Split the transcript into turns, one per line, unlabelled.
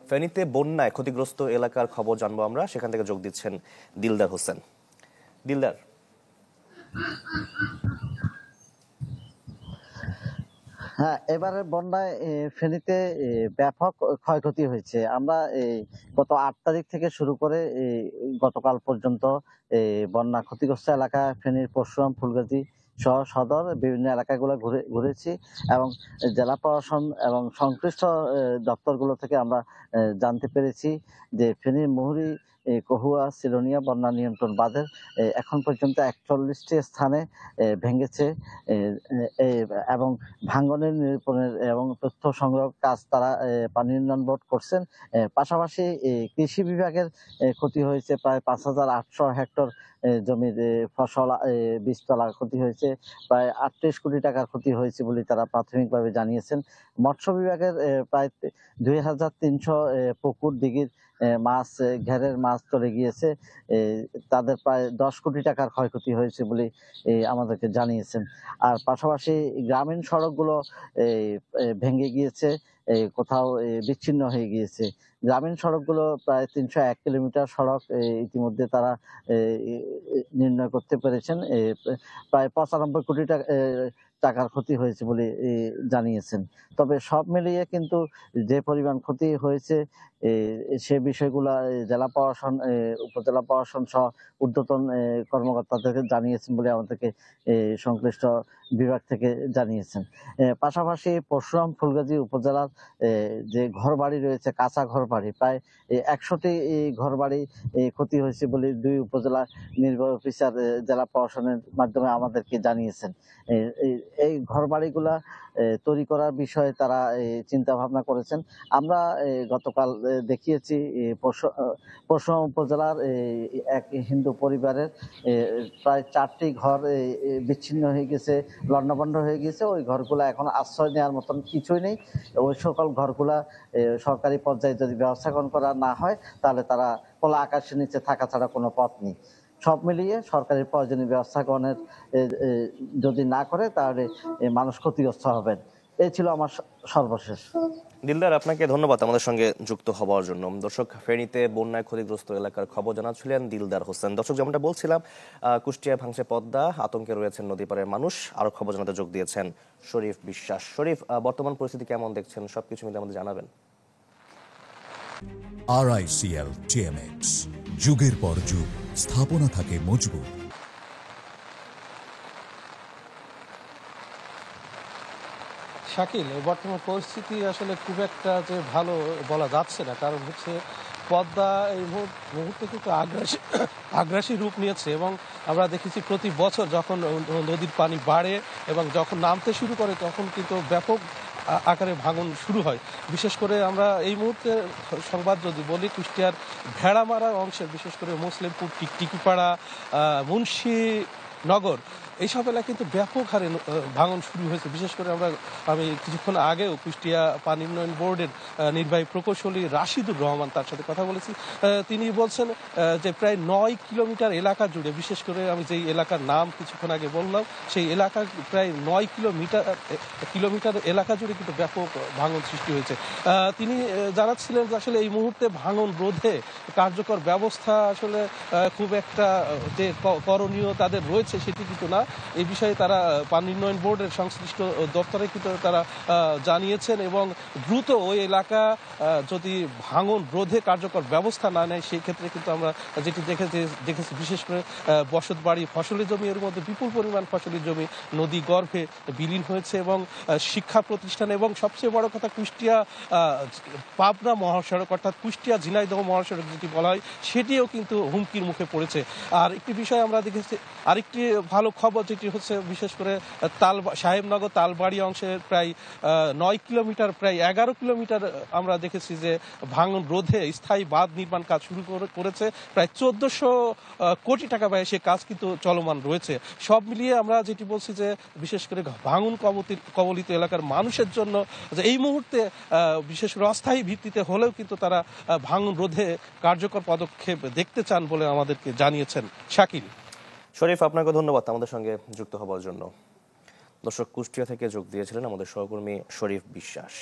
ফেনীতে বন্যায় ক্ষতিগ্রস্ত এলাকার খবর জানবো আমরা, সেখান থেকে যোগ দিচ্ছেন দিলদার হোসেন। দিলদার,
হ্যাঁ, এবারে বন্যায় ফেনীতে ব্যাপক ক্ষয়ক্ষতি হয়েছে। আমরা গত 8 তারিখ থেকে শুরু করে গতকাল পর্যন্ত বন্যা ক্ষতিগ্রস্ত এলাকা ফেনীর পরশুরাম, ফুলগাজী সহ সদর বিভিন্ন এলাকাগুলো ঘুরেছি এবং জেলা প্রশাসন এবং সংশ্লিষ্ট দপ্তরগুলো থেকে আমরা জানতে পেরেছি যে ফেনীর মুহুরী, কহুয়া, সিলোনিয়া বন্যা নিয়ন্ত্রণ বাঁধের এখন পর্যন্ত 41টি স্থানে ভেঙেছে এবং ভাঙনের নিরূপণের এবং তথ্য সংগ্রহ কাজ তারা পানি উন্নয়ন বোর্ড করছেন। পাশাপাশি কৃষি বিভাগের ক্ষতি হয়েছে প্রায় 5,800 হেক্টর জমির ফসল, বীজতলা ক্ষতি হয়েছে, প্রায় 38 কোটি টাকার ক্ষতি হয়েছে বলে তারা প্রাথমিকভাবে জানিয়েছেন। মৎস্য বিভাগের প্রায় 2,300 পুকুর, দিঘির মাছ, ঘেরের মাছ চলে গিয়েছে, তাদের প্রায় 10 কোটি টাকার ক্ষয়ক্ষতি হয়েছে বলে আমাদেরকে জানিয়েছেন। আর পাশাপাশি গ্রামীণ সড়কগুলো ভেঙে গিয়েছে, কোথাও বিচ্ছিন্ন হয়ে গিয়েছে। গ্রামীণ সড়কগুলো প্রায় 301 কিলোমিটার সড়ক ইতিমধ্যে তারা নির্ণয় করতে পেরেছেন। প্রায় 95 কোটি টাকার ক্ষতি হয়েছে বলে জানিয়েছেন। তবে সব মিলিয়ে কিন্তু যে পরিমাণ ক্ষতি হয়েছে সে বিষয়গুলা জেলা প্রশাসন, উপজেলা প্রশাসন সহ ঊর্ধ্বতন কর্মকর্তাদেরকে জানিয়েছেন বলে আমাদেরকে সংশ্লিষ্ট বিভাগ থেকে জানিয়েছেন। পাশাপাশি পরশুরাম, ফুলগাজী উপজেলার যে ঘরবাড়ি রয়েছে, কাঁচা ঘরবাড়ি প্রায় 100টি ঘরবাড়ি ক্ষতি হয়েছে বলে 2 উপজেলা নির্বাহী অফিসার জেলা প্রশাসনের মাধ্যমে আমাদেরকে জানিয়েছেন। এই ঘরবাড়িগুলা তৈরি করার বিষয়ে তারা চিন্তা ভাবনা করেছেন। আমরা গতকাল দেখিয়েছি পরশুরাম উপজেলার এক হিন্দু পরিবারের প্রায় 4টি ঘর বিচ্ছিন্ন হয়ে গেছে, লণ্ডভণ্ড হয়ে গেছে। ওই ঘরগুলা এখন আশ্রয় নেওয়ার মতন কিছুই নেই। ওই সকল ঘরগুলা সরকারি পর্যায়ে যদি ব্যবস্থাপনা করা না হয় তাহলে তারা খোলা আকাশের নিচে থাকা ছাড়া কোনো পথ নেই। সব মিলিয়ে সরকারি প্রয়োজনীয় ব্যবস্থা গ্রহণের যদি না করে তাহলে মানুষ ক্ষতিগ্রস্ত হবেন। এই ছিল আমার সর্বশেষ।
দিলদার, আপনাকে ধন্যবাদ আমাদের সঙ্গে যুক্ত হওয়ার জন্য। দর্শক, ফেনীতে বন্যায় ক্ষতিগ্রস্ত এলাকার খবর জানাচ্ছিলেন দিলদার হোসেন। দর্শক, যেমনটা বলছিলাম, কুষ্টিয়ায় ভাঙছে পদ্মা, আতঙ্কে রয়েছেন নদীপাড়ের মানুষ। আরো খবর জানাতে যোগ দিয়েছেন শরীফ বিশ্বাস। শরীফ, বর্তমান পরিস্থিতি কেমন দেখছেন, সবকিছু মিলে আমাদের জানাবেন।
RICL TMX, যুগের পর যুগ স্থাপনা থাকে মজবুত।
শাকিল, বর্তমান পরিস্থিতি আসলে খুব একটা যে ভালো বলা যাচ্ছে না, কারণ হচ্ছে পদ্মা এই মুহূর্তে কিন্তু আগ্রাসী রূপ নিয়েছে এবং আমরা দেখেছি প্রতি বছর যখন নদীর পানি বাড়ে এবং যখন নামতে শুরু করে তখন কিন্তু ব্যাপক আকারে ভাঙন শুরু হয়। বিশেষ করে আমরা এই মুহূর্তে সংবাদ যদি বলি, কুষ্টিয়ার ভেড়ামারা অংশের বিশেষ করে মুসলিমপুর, টিকিপাড়া, মুন্সিনগর এইসব এলাকায় কিন্তু ব্যাপক হারে ভাঙন শুরু হয়েছে। বিশেষ করে আমি কিছুক্ষণ আগেও কুষ্টিয়া পানি উন্নয়ন বোর্ডের নির্বাহী প্রকৌশলী রাশিদুর রহমান, তার সাথে কথা বলেছি। তিনি বলছেন যে প্রায় 9 কিলোমিটার এলাকা জুড়ে, বিশেষ করে আমি যেই এলাকার নাম কিছুক্ষণ আগে বললাম, সেই এলাকা প্রায় 9 কিলোমিটার এলাকা জুড়ে কিন্তু ব্যাপক ভাঙন সৃষ্টি হয়েছে। তিনি জানাচ্ছিলেন যে আসলে এই মুহূর্তে ভাঙন রোধে কার্যকর ব্যবস্থা আসলে খুব একটা যে করণীয় তাদের রয়েছে সেটি কিন্তু না। এই বিষয়ে তারা পানি উন্নয়ন বোর্ডের সংশ্লিষ্ট দপ্তরে কিন্তু তারা জানিয়েছেন এবং দ্রুত ওই এলাকা যদি ভাঙন রোধে কার্যকর ব্যবস্থা না নেয় সেই ক্ষেত্রে কিন্তু আমরা যেটি দেখেছি বিশেষ করে বসত বাড়ি, ফসলি জমি, এর মধ্যে বিপুল পরিমাণ ফসলি জমি নদী গর্ভে বিলীন হয়েছে এবং শিক্ষা প্রতিষ্ঠান এবং সবচেয়ে বড় কথা কুষ্টিয়া পাবনা মহাসড়ক অর্থাৎ কুষ্টিয়া ঝিনাইদহ মহাসড়ক যেটি বলা হয় সেটিও কিন্তু হুমকির মুখে পড়েছে। আর একটি বিষয় আমরা দেখেছি, আরেকটি ভালো খবর যেটি হচ্ছে বিশেষ করে সাহেবনগর তালবাড়ি অংশের প্রায় 9 কিলোমিটার, প্রায় 11 কিলোমিটার আমরা দেখেছি যে ভাঙন রোধে স্থায়ী বাঁধ নির্মাণ কাজ শুরু করেছে। প্রায় 1400 কোটি টাকা ব্যয়ে সে কাজ কিন্তু চলমান রয়েছে। সব মিলিয়ে আমরা যেটি বলছি যে বিশেষ করে ভাঙন কবলিত এলাকার মানুষের জন্য যে এই মুহূর্তে বিশেষ করে অস্থায়ী ভিত্তিতে হলেও কিন্তু তারা ভাঙন রোধে কার্যকর পদক্ষেপ দেখতে চান বলে আমাদেরকে জানিয়েছেন। শাকিল।
শরীফ, আপনাকে ধন্যবাদ আমাদের সঙ্গে যুক্ত হওয়ার জন্য। দর্শক, কুষ্টিয়া থেকে যোগ দিয়েছিলেন আমাদের সহকর্মী শরীফ বিশ্বাস।